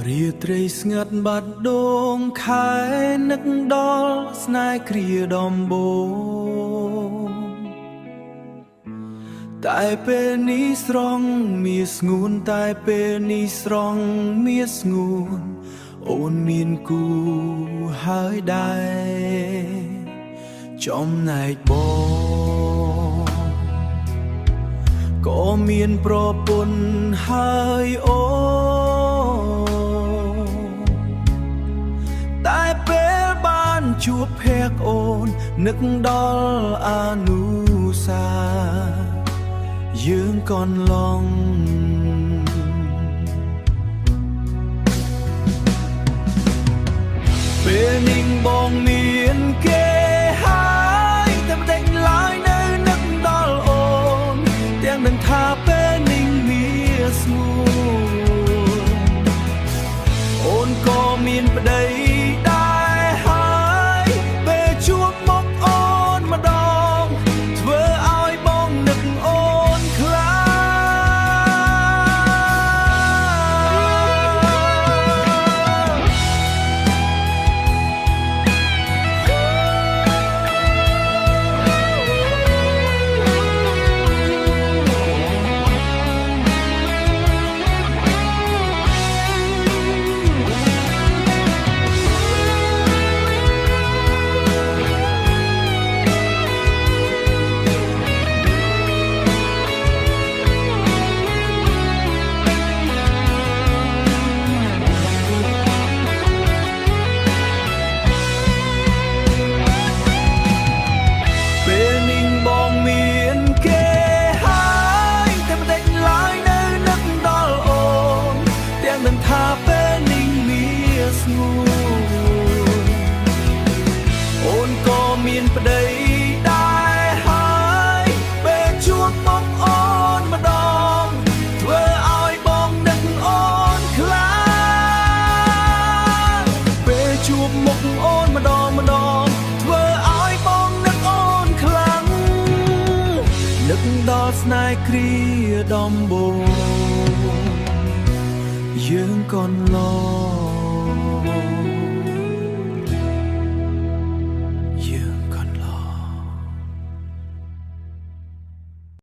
រាត្រីស្ងាត់បាត់ដងខែនឹកដល់ស្នេហ៍គ្រាដំបូងតែពេលនេះស្រង់មាសស្ងួនតែពេលនេះស្រង់មាសស្ងួនអូនមានគូហើយដែរចំណែកបងក៏មានប្រពន្ធហើយអូតែពេលបានជួបភក្តិអូននឹកដល់អនុសាយើងកន្លងពេលនេះបងមានគេហើយតែមិនដេញឡើយនៅនឹកដល់អូនទាំងនឹងថាពេលនេះមានស្ងួនអូនក៏មានប្តីដែរហើយពេលជួបមកអូនម្ដងធ្វើឲ្យបងនឹកអូនខ្លាំងអូនក៏មានប្តីដែរហើយពេលជួបមកអូនម្ដងធ្វើឲ្យបងនឹកអូនខ្លាំងពេលជួបមកអូនម្ដងធ្វើឲ្យបងនឹកអូនខ្លាំងនឹកដល់ស្នេហ៍គ្រាដំបូងយើងកន្លង